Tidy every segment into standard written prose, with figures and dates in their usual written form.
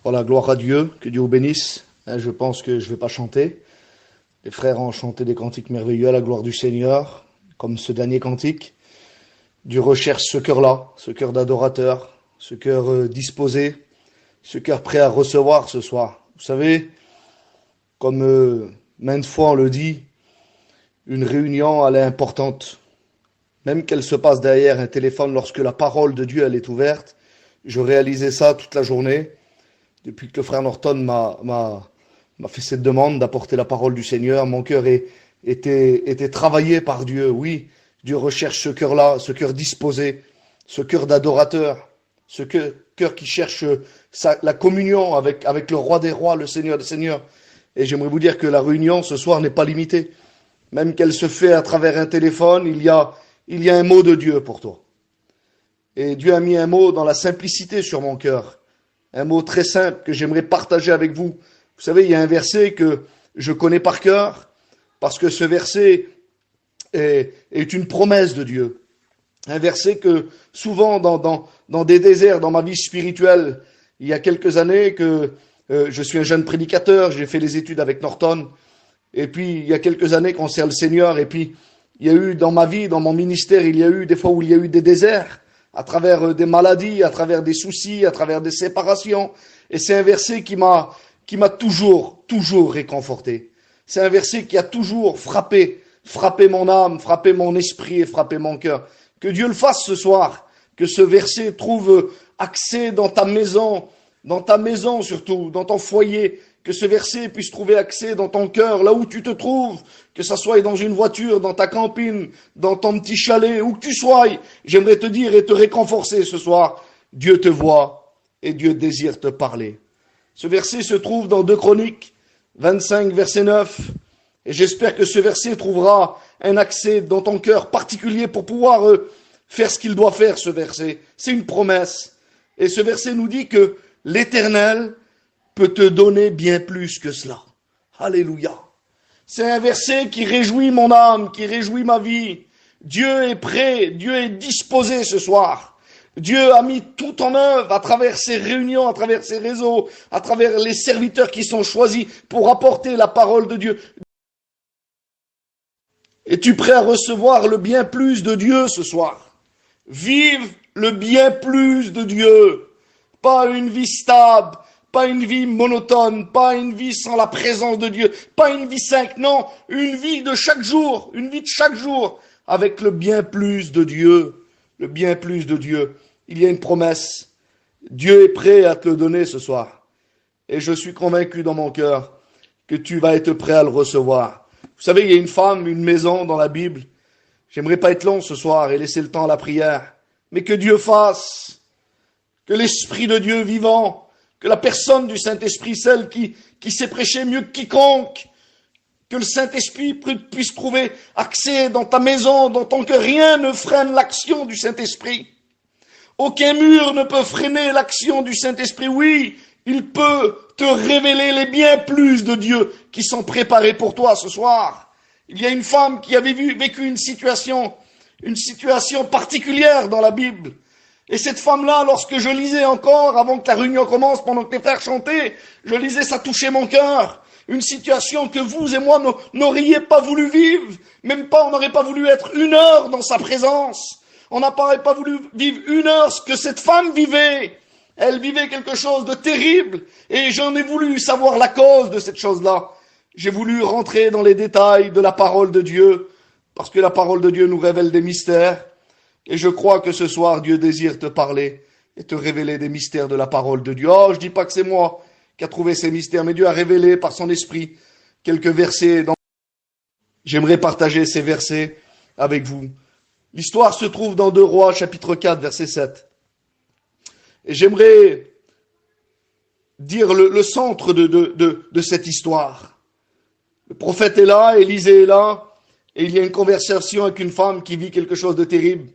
Voilà, gloire à Dieu, que Dieu vous bénisse. Je pense que je ne vais pas chanter. Les frères ont chanté des cantiques merveilleux à la gloire du Seigneur, comme ce dernier cantique. Dieu recherche ce cœur-là, ce cœur d'adorateur, ce cœur disposé, ce cœur prêt à recevoir ce soir. Vous savez, comme maintes fois on le dit, une réunion, elle est importante. Même qu'elle se passe derrière un téléphone lorsque la parole de Dieu, elle est ouverte. Je réalisais ça toute la journée. Depuis que le frère Norton m'a fait cette demande d'apporter la parole du Seigneur, mon cœur était travaillé par Dieu. Oui, Dieu recherche ce cœur-là, ce cœur disposé, ce cœur d'adorateur, ce cœur qui cherche la communion avec le roi des rois, le Seigneur des seigneurs. Et j'aimerais vous dire que la réunion ce soir n'est pas limitée. Même qu'elle se fait à travers un téléphone, il y a un mot de Dieu pour toi. Et Dieu a mis un mot dans la simplicité sur mon cœur. Un mot très simple que j'aimerais partager avec vous. Vous savez, il y a un verset que je connais par cœur, parce que ce verset est une promesse de Dieu. Un verset que souvent dans des déserts, dans ma vie spirituelle, il y a quelques années que je suis un jeune prédicateur, j'ai fait les études avec Norton, et puis il y a quelques années qu'on sert le Seigneur, et puis il y a eu dans ma vie, dans mon ministère, il y a eu des fois où il y a eu des déserts, à travers des maladies, à travers des soucis, à travers des séparations. Et c'est un verset qui m'a toujours réconforté. C'est un verset qui a toujours frappé mon âme, frappé mon esprit et frappé mon cœur. Que Dieu le fasse ce soir, que ce verset trouve accès dans ta maison surtout, dans ton foyer, que ce verset puisse trouver accès dans ton cœur, là où tu te trouves, que ça soit dans une voiture, dans ta campine, dans ton petit chalet, où que tu sois. J'aimerais te dire et te réconforter ce soir, Dieu te voit et Dieu désire te parler. Ce verset se trouve dans 2 Chroniques 25, verset 9. Et j'espère que ce verset trouvera un accès dans ton cœur particulier pour pouvoir faire ce qu'il doit faire, ce verset. C'est une promesse. Et ce verset nous dit que l'Éternel peut te donner bien plus que cela. Alléluia. C'est un verset qui réjouit mon âme, qui réjouit ma vie. Dieu est prêt, Dieu est disposé ce soir. Dieu a mis tout en œuvre à travers ces réunions, à travers ces réseaux, à travers les serviteurs qui sont choisis pour apporter la parole de Dieu. Es-tu prêt à recevoir le bien plus de Dieu ce soir? Vive le bien plus de Dieu. Pas une vie stable, pas une vie monotone, pas une vie sans la présence de Dieu, pas une vie simple, non, une vie de chaque jour, avec le bien plus de Dieu, le bien plus de Dieu. Il y a une promesse. Dieu est prêt à te le donner ce soir. Et je suis convaincu dans mon cœur que tu vas être prêt à le recevoir. Vous savez, il y a une femme, une maison dans la Bible. J'aimerais pas être long ce soir et laisser le temps à la prière. Mais que Dieu fasse, que l'Esprit de Dieu vivant, que la personne du Saint-Esprit, celle qui sait prêcher mieux que quiconque, que le Saint-Esprit puisse trouver accès dans ta maison, dans ton cœur. Rien ne freine l'action du Saint-Esprit. Aucun mur ne peut freiner l'action du Saint-Esprit. Oui, il peut te révéler les bien plus de Dieu qui sont préparés pour toi ce soir. Il y a une femme qui avait vécu une situation particulière dans la Bible. Et cette femme-là, lorsque je lisais encore, avant que la réunion commence, pendant que les frères chantaient, je lisais, ça touchait mon cœur. Une situation que vous et moi n'auriez pas voulu vivre. Même pas, on n'aurait pas voulu être 1 heure dans sa présence. On n'aurait pas voulu vivre 1 heure ce que cette femme vivait. Elle vivait quelque chose de terrible. Et j'en ai voulu savoir la cause de cette chose-là. J'ai voulu rentrer dans les détails de la parole de Dieu. Parce que la parole de Dieu nous révèle des mystères. Et je crois que ce soir, Dieu désire te parler et te révéler des mystères de la parole de Dieu. Oh, je dis pas que c'est moi qui a trouvé ces mystères, mais Dieu a révélé par son esprit quelques versets. J'aimerais partager ces versets avec vous. L'histoire se trouve dans 2 Rois, chapitre 4, verset 7. Et j'aimerais dire le centre de cette histoire. Le prophète est là, Élisée est là, et il y a une conversation avec une femme qui vit quelque chose de terrible.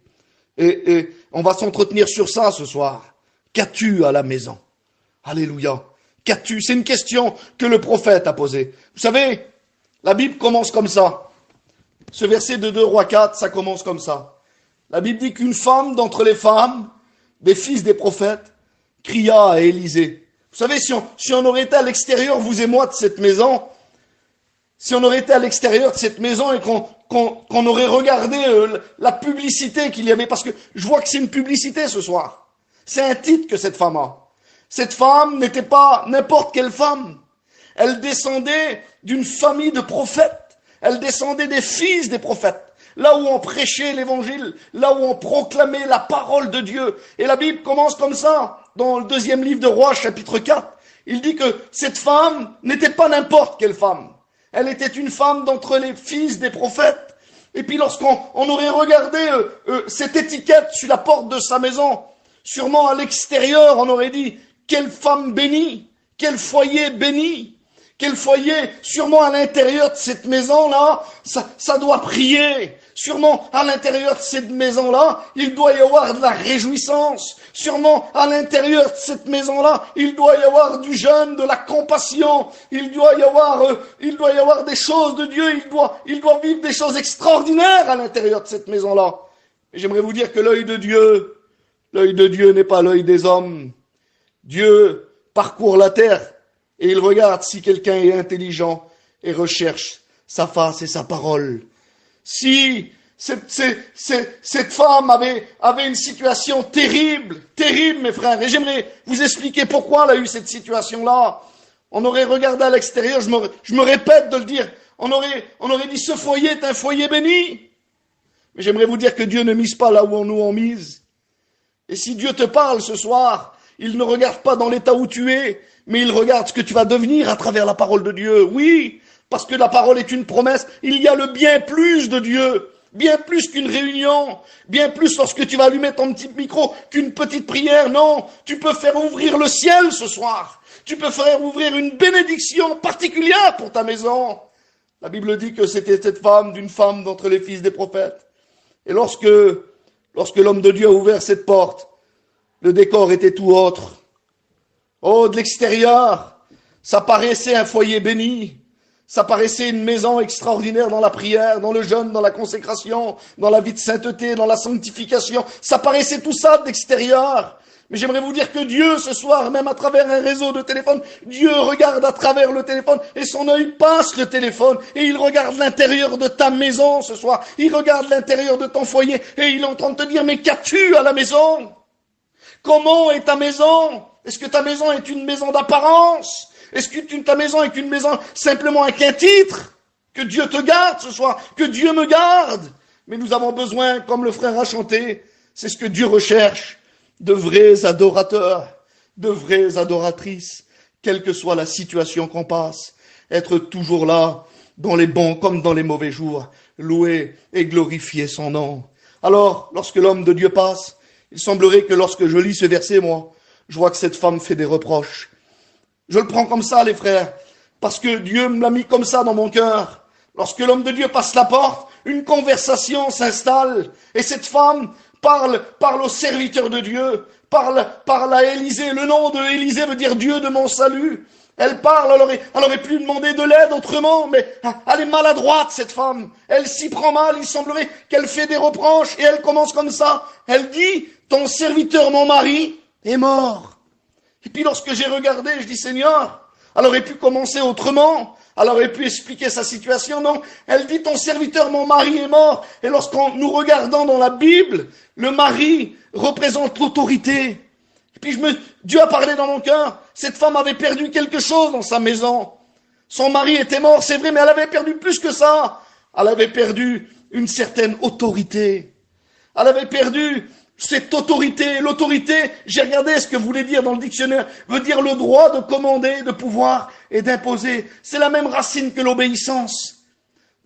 Et on va s'entretenir sur ça ce soir. Qu'as-tu à la maison? Alléluia. Qu'as-tu? C'est une question que le prophète a posée. Vous savez, la Bible commence comme ça. Ce verset de 2 Rois 4, ça commence comme ça. La Bible dit qu'une femme d'entre les femmes, des fils des prophètes, cria à Élisée. Vous Vous savez, si on aurait été à l'extérieur, vous et moi, de cette maison, si on aurait été à l'extérieur de cette maison et qu'on aurait regardé la publicité qu'il y avait, parce que je vois que c'est une publicité ce soir. C'est un titre que cette femme a. Cette femme n'était pas n'importe quelle femme. Elle descendait d'une famille de prophètes. Elle descendait des fils des prophètes. Là où on prêchait l'évangile, là où on proclamait la parole de Dieu. Et la Bible commence comme ça, dans le 2e livre de Rois, chapitre 4. Il dit que cette femme n'était pas n'importe quelle femme. Elle était une femme d'entre les fils des prophètes. Et puis lorsqu'on aurait regardé cette étiquette sur la porte de sa maison, sûrement à l'extérieur, on aurait dit, quelle femme bénie, quel foyer béni. Quel foyer, sûrement à l'intérieur de cette maison-là, ça doit prier. Sûrement à l'intérieur de cette maison-là, il doit y avoir de la réjouissance. Sûrement à l'intérieur de cette maison-là, il doit y avoir du jeûne, de la compassion. Il doit y avoir des choses de Dieu. Il doit vivre des choses extraordinaires à l'intérieur de cette maison-là. Et j'aimerais vous dire que l'œil de Dieu n'est pas l'œil des hommes. Dieu parcourt la terre. Et il regarde si quelqu'un est intelligent et recherche sa face et sa parole. Si cette femme avait une situation terrible, mes frères, et j'aimerais vous expliquer pourquoi elle a eu cette situation-là. On aurait regardé à l'extérieur, je me répète de le dire, on aurait dit ce foyer est un foyer béni. Mais j'aimerais vous dire que Dieu ne mise pas là où nous on mise. Et si Dieu te parle ce soir, il ne regarde pas dans l'état où tu es, mais il regarde ce que tu vas devenir à travers la parole de Dieu. Oui, parce que la parole est une promesse. Il y a le bien plus de Dieu, bien plus qu'une réunion, bien plus lorsque tu vas allumer ton petit micro qu'une petite prière. Non, tu peux faire ouvrir le ciel ce soir. Tu peux faire ouvrir une bénédiction particulière pour ta maison. La Bible dit que c'était cette femme d'une femme d'entre les fils des prophètes. Et lorsque l'homme de Dieu a ouvert cette porte, le décor était tout autre. Oh, de l'extérieur, ça paraissait un foyer béni. Ça paraissait une maison extraordinaire dans la prière, dans le jeûne, dans la consécration, dans la vie de sainteté, dans la sanctification. Ça paraissait tout ça de l'extérieur. Mais j'aimerais vous dire que Dieu, ce soir, même à travers un réseau de téléphone, Dieu regarde à travers le téléphone et son œil passe le téléphone et il regarde l'intérieur de ta maison ce soir. Il regarde l'intérieur de ton foyer et il est en train de te dire, mais qu'as-tu à la maison? Comment est ta maison? Est-ce que ta maison est une maison d'apparence? Est-ce que ta maison est une maison simplement avec un titre? Que Dieu te garde ce soir, que Dieu me garde. Mais nous avons besoin, comme le frère a chanté, c'est ce que Dieu recherche, de vrais adorateurs, de vraies adoratrices, quelle que soit la situation qu'on passe, être toujours là, dans les bons comme dans les mauvais jours, louer et glorifier son nom. Alors, lorsque l'homme de Dieu passe, il semblerait que lorsque je lis ce verset, moi, je vois que cette femme fait des reproches. Je le prends comme ça, les frères, parce que Dieu me l'a mis comme ça dans mon cœur. Lorsque l'homme de Dieu passe la porte, une conversation s'installe, et cette femme parle au serviteur de Dieu, parle à Élisée. Le nom de Élisée veut dire Dieu de mon salut. Elle parle, elle aurait pu demander de l'aide autrement, mais elle est maladroite, cette femme. Elle s'y prend mal, il semblerait qu'elle fait des reproches, et elle commence comme ça. Elle dit, ton serviteur, mon mari, est mort. Et puis lorsque j'ai regardé, je dis, Seigneur, elle aurait pu commencer autrement, elle aurait pu expliquer sa situation, non. Elle dit, ton serviteur, mon mari, est mort. Et lorsqu'on nous regardons dans la Bible, le mari représente l'autorité. Et puis Dieu a parlé dans mon cœur, cette femme avait perdu quelque chose dans sa maison. Son mari était mort, c'est vrai, mais elle avait perdu plus que ça. Elle avait perdu une certaine autorité. Elle avait perdu cette autorité. L'autorité, j'ai regardé ce que voulait dire dans le dictionnaire, veut dire le droit de commander, de pouvoir et d'imposer. C'est la même racine que l'obéissance.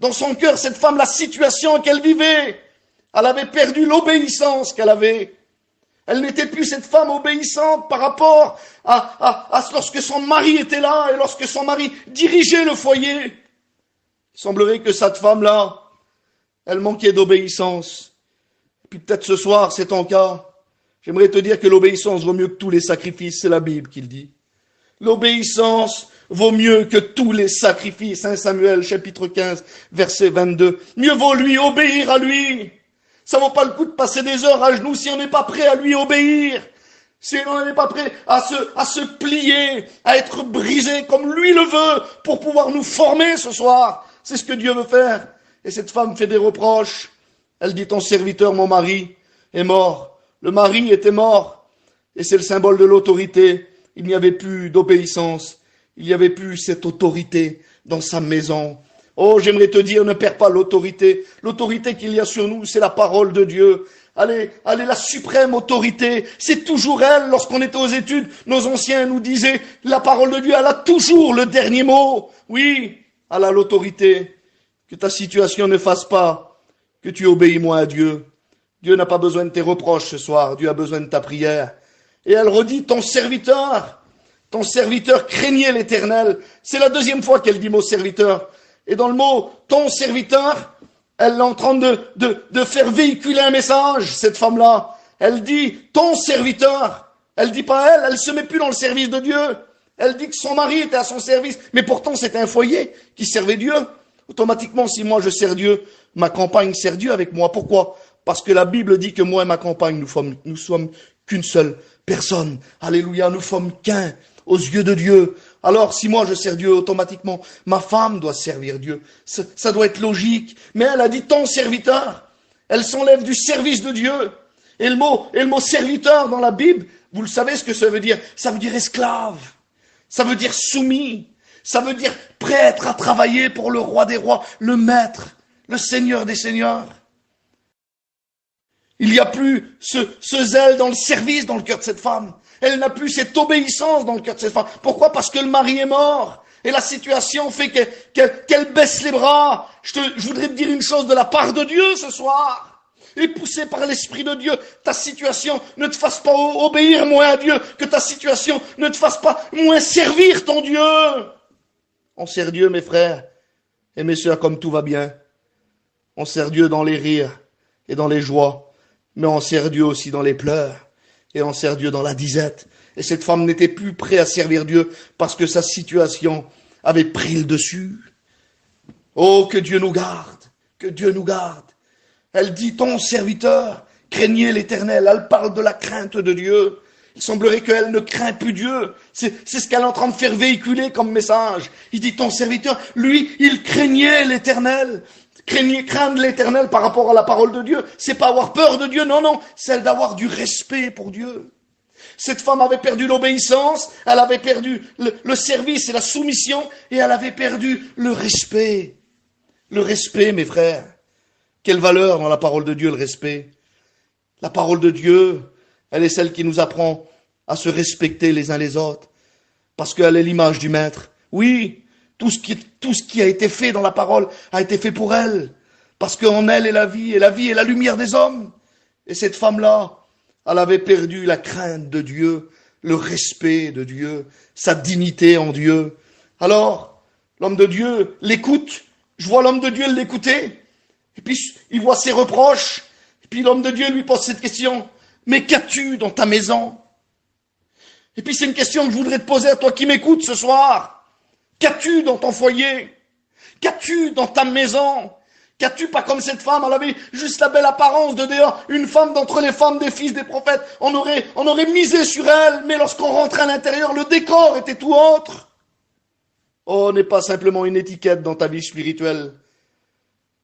Dans son cœur, cette femme, la situation qu'elle vivait, elle avait perdu l'obéissance qu'elle avait. Elle n'était plus cette femme obéissante par rapport à lorsque son mari était là et lorsque son mari dirigeait le foyer. Il semblerait que cette femme-là, elle manquait d'obéissance. Puis peut-être ce soir, c'est ton cas. J'aimerais te dire que l'obéissance vaut mieux que tous les sacrifices, c'est la Bible qui le dit. L'obéissance vaut mieux que tous les sacrifices. 1 Samuel, chapitre 15, verset 22. Mieux vaut lui obéir à lui. Ça vaut pas le coup de passer des heures à genoux si on n'est pas prêt à lui obéir. Si on n'est pas prêt à se plier, à être brisé comme lui le veut pour pouvoir nous former ce soir, c'est ce que Dieu veut faire. Et cette femme fait des reproches. Elle dit, ton serviteur, mon mari, est mort. Le mari était mort. Et c'est le symbole de l'autorité. Il n'y avait plus d'obéissance. Il n'y avait plus cette autorité dans sa maison. Oh, j'aimerais te dire, ne perds pas l'autorité. L'autorité qu'il y a sur nous, c'est la parole de Dieu. Allez, la suprême autorité, c'est toujours elle. Lorsqu'on était aux études, nos anciens nous disaient, la parole de Dieu, elle a toujours le dernier mot. Oui, elle a l'autorité. Que ta situation ne fasse pas que tu obéis moins à Dieu. Dieu n'a pas besoin de tes reproches ce soir, Dieu a besoin de ta prière. Et elle redit, ton serviteur craignait l'Éternel. C'est la deuxième fois qu'elle dit mot serviteur. Et dans le mot ton serviteur, elle est en train de faire véhiculer un message, cette femme-là. Elle dit ton serviteur. Elle dit pas elle se met plus dans le service de Dieu. Elle dit que son mari était à son service, mais pourtant c'était un foyer qui servait Dieu. Automatiquement, si moi je sers Dieu, ma compagne sert Dieu avec moi. Pourquoi? Parce que la Bible dit que moi et ma compagne, nous sommes qu'une seule personne. Alléluia, nous sommes qu'un aux yeux de Dieu. Alors, si moi je sers Dieu, automatiquement, ma femme doit servir Dieu. Ça doit être logique. Mais elle a dit ton serviteur. Elle s'enlève du service de Dieu. Et le mot serviteur dans la Bible, vous le savez ce que ça veut dire? Ça veut dire esclave. Ça veut dire soumis. Ça veut dire prêtre à travailler pour le roi des rois, le maître, le seigneur des seigneurs. Il n'y a plus ce zèle dans le service dans le cœur de cette femme. Elle n'a plus cette obéissance dans le cœur de cette femme. Pourquoi? Parce que le mari est mort. Et la situation fait qu'elle baisse les bras. Je voudrais te dire une chose de la part de Dieu ce soir. Et poussé par l'Esprit de Dieu, ta situation ne te fasse pas obéir moins à Dieu, que ta situation ne te fasse pas moins servir ton Dieu. On sert Dieu, mes frères et mes sœurs, comme tout va bien. On sert Dieu dans les rires et dans les joies, mais on sert Dieu aussi dans les pleurs et on sert Dieu dans la disette. Et cette femme n'était plus prête à servir Dieu parce que sa situation avait pris le dessus. Oh, que Dieu nous garde, que Dieu nous garde. Elle dit, ton serviteur craignait l'Éternel. Elle parle de la crainte de Dieu. Il semblerait qu'elle ne craint plus Dieu. C'est ce qu'elle est en train de faire véhiculer comme message. Il dit, ton serviteur, lui, il craignait l'Éternel. Craindre l'Éternel par rapport à la parole de Dieu, c'est pas avoir peur de Dieu, non, c'est d'avoir du respect pour Dieu. Cette femme avait perdu l'obéissance, elle avait perdu le service et la soumission, et elle avait perdu le respect. Le respect, mes frères. Quelle valeur dans la parole de Dieu, le respect. La parole de Dieu, elle est celle qui nous apprend à se respecter les uns les autres, parce qu'elle est l'image du Maître. Oui, tout ce qui a été fait dans la parole a été fait pour elle, parce qu'en elle est la vie est la lumière des hommes. Et cette femme-là, elle avait perdu la crainte de Dieu, le respect de Dieu, sa dignité en Dieu. Alors, l'homme de Dieu l'écoute. Je vois l'homme de Dieu l'écouter. Et puis, il voit ses reproches. Et puis, l'homme de Dieu lui pose cette question. Mais qu'as-tu dans ta maison? Et puis, c'est une question que je voudrais te poser à toi qui m'écoutes ce soir. Qu'as-tu dans ton foyer? Qu'as-tu dans ta maison? Qu'as-tu pas comme cette femme? Elle avait juste la belle apparence de dehors. Une femme d'entre les femmes des fils des prophètes. On aurait misé sur elle. Mais lorsqu'on rentrait à l'intérieur, le décor était tout autre. Oh, n'est pas simplement une étiquette dans ta vie spirituelle.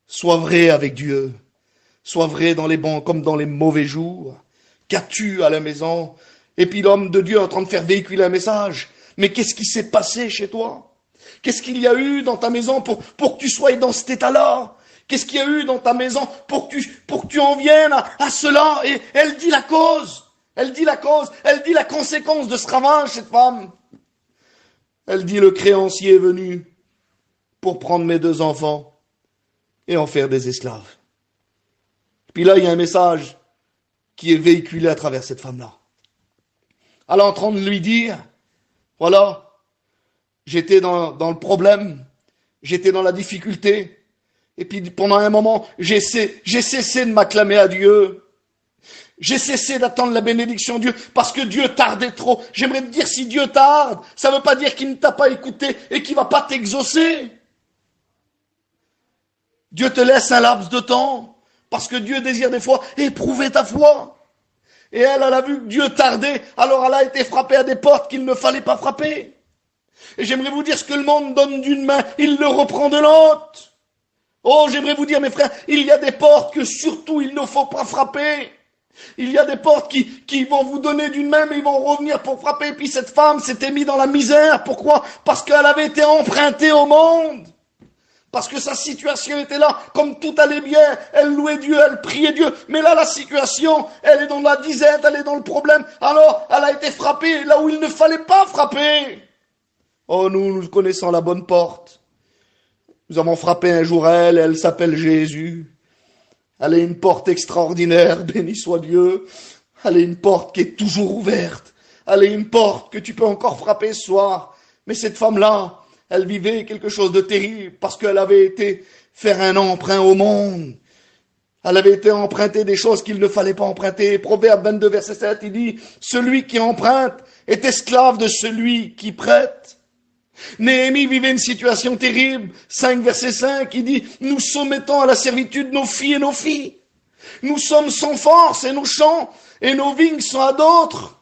Sois vrai avec Dieu. Sois vrai dans les bons comme dans les mauvais jours. Qu'as-tu à la maison? Et puis l'homme de Dieu est en train de faire véhiculer un message. Mais qu'est-ce qui s'est passé chez toi? Qu'est-ce qu'il y a eu dans ta maison pour que tu sois dans cet état-là? Qu'est-ce qu'il y a eu dans ta maison pour que tu en viennes à cela? Et elle dit la cause. Elle dit la cause. Elle dit la conséquence de ce ravage, cette femme. Elle dit, le créancier est venu pour prendre mes 2 enfants et en faire des esclaves. Puis là, il y a un message qui est véhiculé à travers cette femme-là. Elle est en train de lui dire, voilà, j'étais dans le problème, j'étais dans la difficulté, et puis pendant un moment, j'ai cessé de m'acclamer à Dieu. J'ai cessé d'attendre la bénédiction de Dieu parce que Dieu tardait trop. J'aimerais te dire, si Dieu tarde, ça ne veut pas dire qu'il ne t'a pas écouté et qu'il ne va pas t'exaucer. Dieu te laisse un laps de temps parce que Dieu désire des fois éprouver ta foi. Et elle a vu que Dieu tardait, alors elle a été frappée à des portes qu'il ne fallait pas frapper. Et j'aimerais vous dire, ce que le monde donne d'une main, il le reprend de l'autre. Oh, j'aimerais vous dire, mes frères, il y a des portes que surtout il ne faut pas frapper. Il y a des portes qui vont vous donner d'une main, mais ils vont revenir pour frapper. Et puis cette femme s'était mise dans la misère. Pourquoi? Parce qu'elle avait été empruntée au monde. Parce que sa situation était là, comme tout allait bien, elle louait Dieu, elle priait Dieu. Mais là, la situation, elle est dans la disette, elle est dans le problème. Alors, elle a été frappée là où il ne fallait pas frapper. Oh, nous connaissons la bonne porte. Nous avons frappé un jour à elle, et elle s'appelle Jésus. Elle est une porte extraordinaire, béni soit Dieu. Elle est une porte qui est toujours ouverte. Elle est une porte que tu peux encore frapper ce soir. Mais cette femme-là, elle vivait quelque chose de terrible parce qu'elle avait été faire un emprunt au monde. Elle avait été emprunter des choses qu'il ne fallait pas emprunter. Proverbe 22, verset 7, il dit, celui qui emprunte est esclave de celui qui prête. Néhémie vivait une situation terrible. 5, verset 5, il dit, nous soumettons à la servitude nos filles et nos filles. Nous sommes sans force et nos champs et nos vignes sont à d'autres.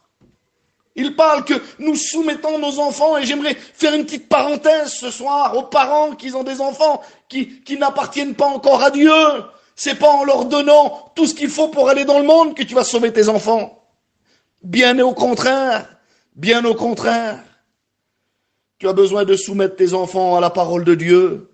Il parle que nous soumettons nos enfants, et j'aimerais faire une petite parenthèse ce soir aux parents qui ont des enfants qui n'appartiennent pas encore à Dieu. C'est pas en leur donnant tout ce qu'il faut pour aller dans le monde que tu vas sauver tes enfants. Bien au contraire, bien au contraire. Tu as besoin de soumettre tes enfants à la parole de Dieu,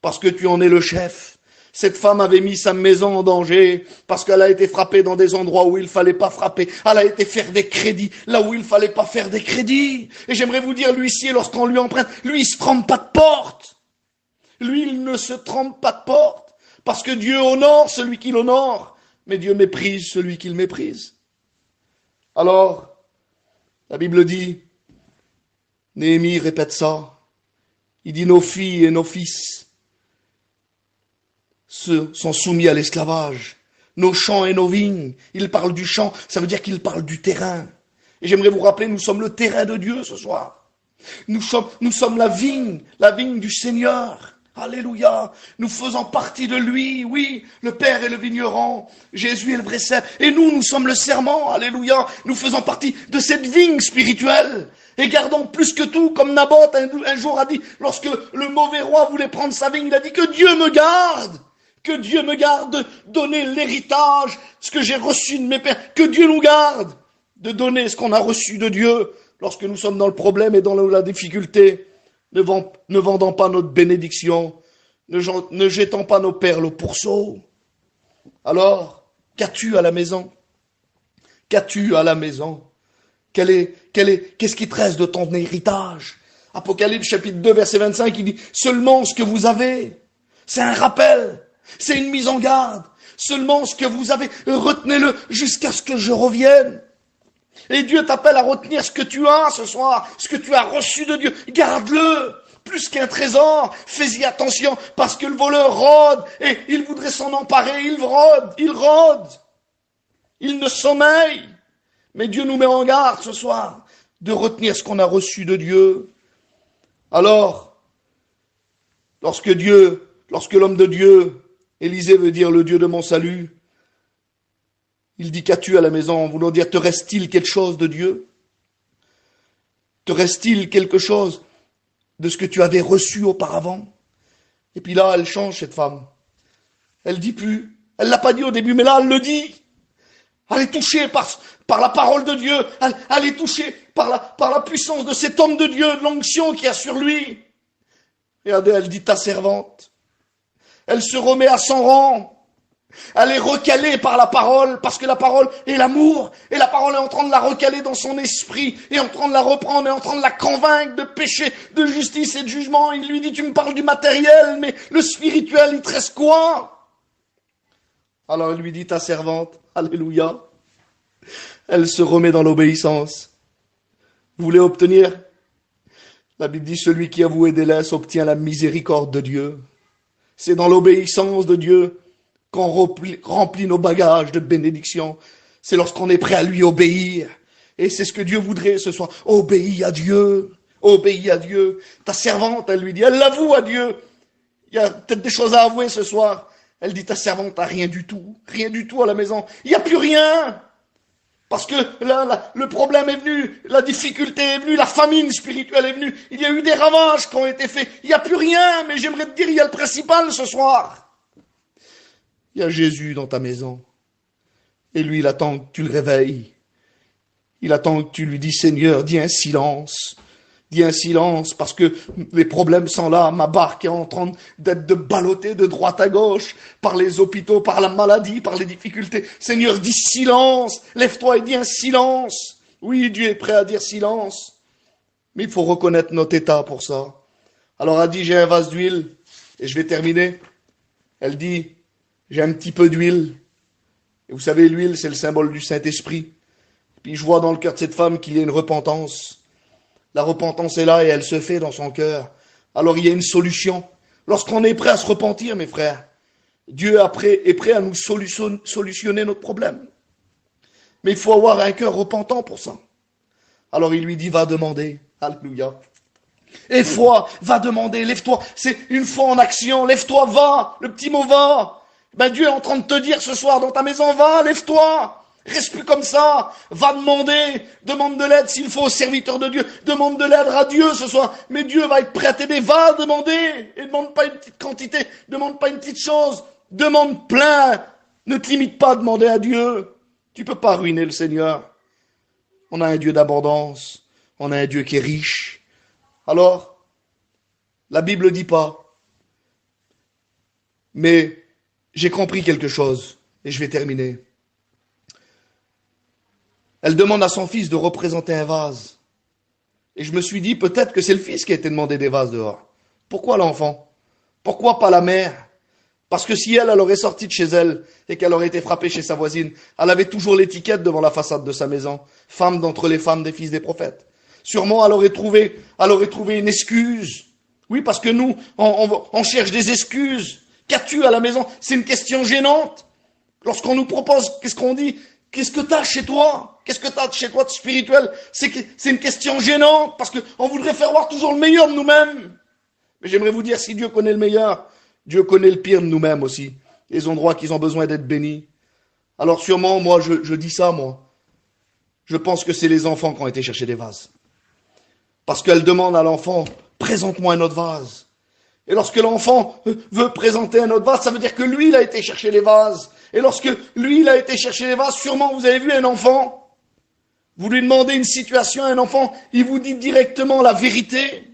parce que tu en es le chef. Cette femme avait mis sa maison en danger parce qu'elle a été frappée dans des endroits où il fallait pas frapper. Elle a été faire des crédits là où il fallait pas faire des crédits. Et j'aimerais vous dire, l'huissier, lorsqu'on lui emprunte, lui, il se trompe pas de porte. Lui, il ne se trompe pas de porte parce que Dieu honore celui qui l'honore, mais Dieu méprise celui qui le méprise. Alors, la Bible dit, Néhémie répète ça, il dit, nos filles et nos fils sont soumis à l'esclavage. Nos champs et nos vignes. Il parle du champ, ça veut dire qu'il parle du terrain. Et j'aimerais vous rappeler, nous sommes le terrain de Dieu ce soir. Nous sommes la vigne du Seigneur. Alléluia. Nous faisons partie de lui, oui. Le Père est le vigneron, Jésus est le vrai cep. Et nous sommes le serment. Alléluia. Nous faisons partie de cette vigne spirituelle. Et gardons plus que tout, comme Naboth un jour a dit, lorsque le mauvais roi voulait prendre sa vigne, il a dit que Dieu me garde. Que Dieu me garde de donner l'héritage, ce que j'ai reçu de mes pères. Que Dieu nous garde de donner ce qu'on a reçu de Dieu lorsque nous sommes dans le problème et dans la difficulté. Ne vendant pas notre bénédiction, ne jetant pas nos perles au pourceau. Alors, qu'as-tu à la maison? Qu'as-tu à la maison? Qu'est-ce qui te reste de ton héritage? Apocalypse chapitre 2, verset 25, il dit, seulement ce que vous avez. C'est un rappel. C'est une mise en garde. Seulement ce que vous avez, retenez-le jusqu'à ce que je revienne. Et Dieu t'appelle à retenir ce que tu as ce soir, ce que tu as reçu de Dieu. Garde-le, plus qu'un trésor. Fais-y attention, parce que le voleur rôde, et il voudrait s'en emparer. Il rôde. Il ne sommeille. Mais Dieu nous met en garde ce soir de retenir ce qu'on a reçu de Dieu. Alors, lorsque l'homme de Dieu, Élisée veut dire le Dieu de mon salut, il dit qu'as-tu à la maison, en voulant dire te reste-t-il quelque chose de Dieu? Te reste-t-il quelque chose de ce que tu avais reçu auparavant? Et puis là, elle change cette femme. Elle dit plus. Elle l'a pas dit au début, mais là, elle le dit. Elle est touchée par la parole de Dieu. Elle est touchée par la puissance de cet homme de Dieu, de l'onction qu'il y a sur lui. Regardez, elle dit ta servante. Elle se remet à son rang. Elle est recalée par la parole, parce que la parole est l'amour. Et la parole est en train de la recaler dans son esprit, et en train de la reprendre, et en train de la convaincre de péché, de justice et de jugement. Il lui dit, tu me parles du matériel, mais le spirituel, il te reste quoi? Alors elle lui dit, ta servante, alléluia. Elle se remet dans l'obéissance. Vous voulez obtenir? La Bible dit, celui qui avoue et délaisse obtient la miséricorde de Dieu. C'est dans l'obéissance de Dieu qu'on remplit nos bagages de bénédiction. C'est lorsqu'on est prêt à lui obéir. Et c'est ce que Dieu voudrait ce soir. Obéis à Dieu. Obéis à Dieu. Ta servante, elle lui dit, elle l'avoue à Dieu. Il y a peut-être des choses à avouer ce soir. Elle dit, ta servante a rien du tout à la maison. Il n'y a plus rien. Parce que là, le problème est venu, la difficulté est venue, la famine spirituelle est venue. Il y a eu des ravages qui ont été faits. Il n'y a plus rien, mais j'aimerais te dire, il y a le principal ce soir. Il y a Jésus dans ta maison. Et lui, il attend que tu le réveilles. Il attend que tu lui dis, Seigneur, dis un silence. Dis un silence, parce que les problèmes sont là. Ma barque est en train d'être ballottée de droite à gauche, par les hôpitaux, par la maladie, par les difficultés. Seigneur, dis silence. Lève-toi et dis un silence. Oui, Dieu est prêt à dire silence. Mais il faut reconnaître notre état pour ça. Alors elle dit, j'ai un vase d'huile, et je vais terminer. Elle dit, j'ai un petit peu d'huile. Et vous savez, l'huile, c'est le symbole du Saint-Esprit. Puis je vois dans le cœur de cette femme qu'il y a une repentance. La repentance est là et elle se fait dans son cœur. Alors il y a une solution. Lorsqu'on est prêt à se repentir, mes frères, Dieu est prêt à nous solutionner notre problème. Mais il faut avoir un cœur repentant pour ça. Alors il lui dit, va demander. Alléluia. Et foi, va demander, lève-toi. C'est une foi en action. Lève-toi, va. Le petit mot va. Ben Dieu est en train de te dire ce soir dans ta maison, va, lève-toi. Reste plus comme ça. Va demander. Demande de l'aide s'il faut au serviteur de Dieu. Demande de l'aide à Dieu ce soir. Mais Dieu va être prêt à t'aider. Va demander. Et demande pas une petite quantité. Demande pas une petite chose. Demande plein. Ne te limite pas à demander à Dieu. Tu peux pas ruiner le Seigneur. On a un Dieu d'abondance. On a un Dieu qui est riche. Alors, la Bible ne dit pas. Mais j'ai compris quelque chose. Et je vais terminer. Elle demande à son fils de représenter un vase. Et je me suis dit, peut-être que c'est le fils qui a été demandé des vases dehors. Pourquoi l'enfant? Pourquoi pas la mère? Parce que si elle aurait sorti de chez elle et qu'elle aurait été frappée chez sa voisine, elle avait toujours l'étiquette devant la façade de sa maison. Femme d'entre les femmes des fils des prophètes. Sûrement, elle aurait trouvé une excuse. Oui, parce que nous, on cherche des excuses. Qu'as-tu à la maison? C'est une question gênante. Lorsqu'on nous propose, qu'est-ce qu'on dit? Qu'est-ce que tu as chez toi? Qu'est-ce que tu as chez toi de spirituel? C'est une question gênante parce qu'on voudrait faire voir toujours le meilleur de nous-mêmes. Mais j'aimerais vous dire, si Dieu connaît le meilleur, Dieu connaît le pire de nous-mêmes aussi. Les endroits qui ont besoin d'être bénis. Alors sûrement, moi, je dis ça, moi. Je pense que c'est les enfants qui ont été chercher des vases. Parce qu'elle demande à l'enfant, présente-moi un autre vase. Et lorsque l'enfant veut présenter un autre vase, ça veut dire que lui, il a été chercher les vases. Et lorsque lui, il a été chercher les vases, sûrement vous avez vu un enfant. Vous lui demandez une situation à un enfant, il vous dit directement la vérité.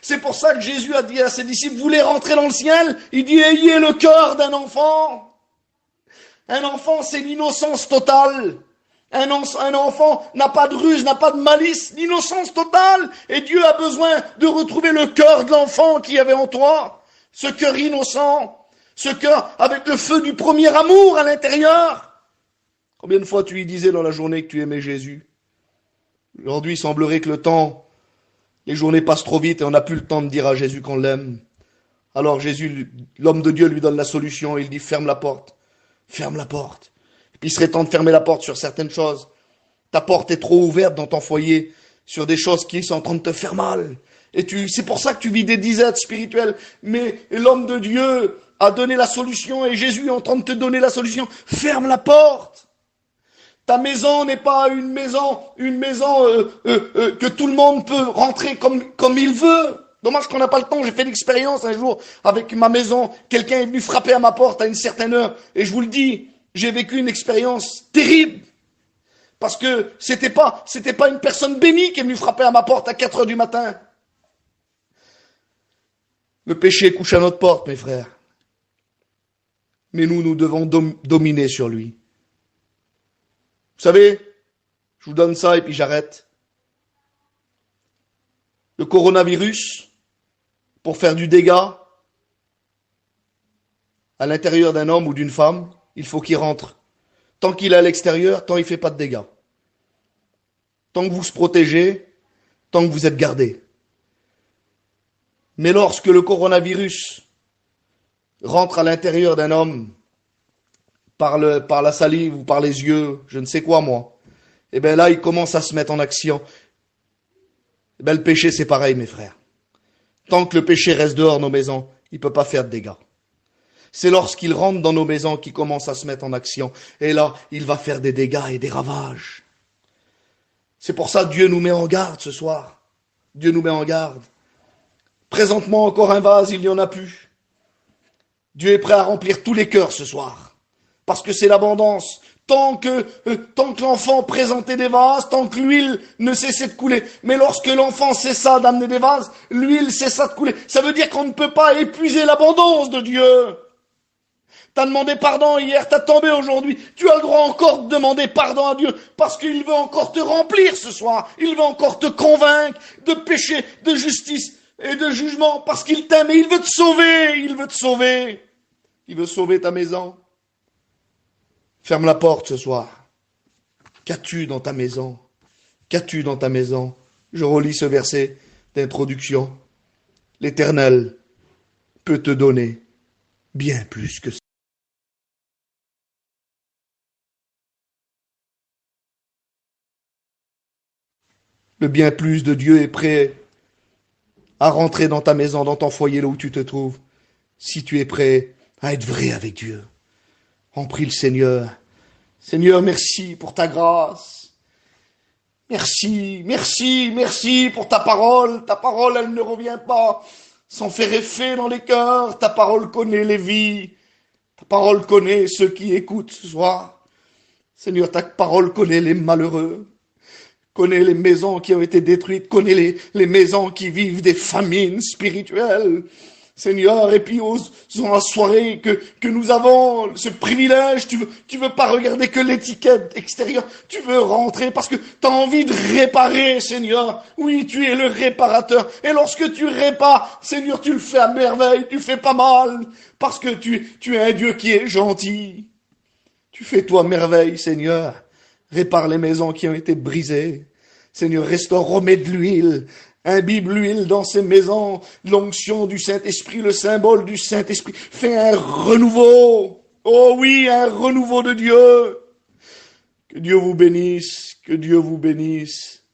C'est pour ça que Jésus a dit à ses disciples, vous voulez rentrer dans le ciel? Il dit, ayez le cœur d'un enfant. Un enfant, c'est l'innocence totale. Un enfant n'a pas de ruse, n'a pas de malice, l'innocence totale. Et Dieu a besoin de retrouver le cœur de l'enfant qu'il y avait en toi. Ce cœur innocent. Ce cœur avec le feu du premier amour à l'intérieur. Combien de fois tu lui disais dans la journée que tu aimais Jésus? Aujourd'hui, il semblerait que les journées passent trop vite et on n'a plus le temps de dire à Jésus qu'on l'aime. Alors Jésus, l'homme de Dieu, lui donne la solution. Il dit, ferme la porte. Ferme la porte. Et puis il serait temps de fermer la porte sur certaines choses. Ta porte est trop ouverte dans ton foyer sur des choses qui sont en train de te faire mal. Et c'est pour ça que tu vis des disettes spirituelles. Mais l'homme de Dieu a donné la solution et Jésus est en train de te donner la solution. Ferme la porte. Ta maison n'est pas une maison que tout le monde peut rentrer comme il veut. Dommage qu'on n'a pas le temps. J'ai fait l'expérience un jour avec ma maison. Quelqu'un est venu frapper à ma porte à une certaine heure. Et je vous le dis, j'ai vécu une expérience terrible. Parce que c'était pas une personne bénie qui est venue frapper à ma porte à 4 heures du matin. Le péché couche à notre porte, mes frères. Mais nous devons dominer sur lui. Vous savez, je vous donne ça et puis j'arrête. Le coronavirus, pour faire du dégât à l'intérieur d'un homme ou d'une femme, il faut qu'il rentre. Tant qu'il est à l'extérieur, tant il ne fait pas de dégâts. Tant que vous se protégez, tant que vous êtes gardés. Mais lorsque le coronavirus rentre à l'intérieur d'un homme, par la salive ou par les yeux, je ne sais quoi moi, et bien là il commence à se mettre en action. Et bien le péché c'est pareil mes frères. Tant que le péché reste dehors de nos maisons, il ne peut pas faire de dégâts. C'est lorsqu'il rentre dans nos maisons qu'il commence à se mettre en action. Et là, il va faire des dégâts et des ravages. C'est pour ça que Dieu nous met en garde ce soir. Dieu nous met en garde. Présentement, encore un vase, il n'y en a plus. Dieu est prêt à remplir tous les cœurs ce soir. Parce que c'est l'abondance. Tant que l'enfant présentait des vases, tant que l'huile ne cessait de couler. Mais lorsque l'enfant cessa d'amener des vases, l'huile cessa de couler. Ça veut dire qu'on ne peut pas épuiser l'abondance de Dieu. T'as demandé pardon hier, t'as tombé aujourd'hui. Tu as le droit encore de demander pardon à Dieu parce qu'il veut encore te remplir ce soir. Il veut encore te convaincre de péché, de justice et de jugement parce qu'il t'aime et il veut te sauver. Il veut te sauver. Il veut sauver ta maison. Ferme la porte ce soir. Qu'as-tu dans ta maison? Qu'as-tu dans ta maison? Je relis ce verset d'introduction. L'Éternel peut te donner bien plus que ça. Le bien plus de Dieu est prêt à rentrer dans ta maison, dans ton foyer, là où tu te trouves, si tu es prêt à être vrai avec Dieu. On prie le Seigneur. Seigneur, merci pour ta grâce. Merci, merci, merci pour ta parole. Ta parole, elle ne revient pas sans faire effet dans les cœurs. Ta parole connaît les vies. Ta parole connaît ceux qui écoutent ce soir. Seigneur, ta parole connaît les malheureux. Connaît les maisons qui ont été détruites, connaît les maisons qui vivent des famines spirituelles. Seigneur, et puis osons la soirée que nous avons ce privilège, tu veux pas regarder que l'étiquette extérieure, tu veux rentrer parce que tu as envie de réparer, Seigneur. Oui, tu es le réparateur. Et lorsque tu répares, Seigneur, tu le fais à merveille, tu fais pas mal, parce que tu es un Dieu qui est gentil. Tu fais toi merveille, Seigneur. Répare les maisons qui ont été brisées. Seigneur, restaure, remets de l'huile. Imbibe l'huile dans ces maisons. L'onction du Saint-Esprit, le symbole du Saint-Esprit. Fais un renouveau. Oh oui, un renouveau de Dieu. Que Dieu vous bénisse. Que Dieu vous bénisse.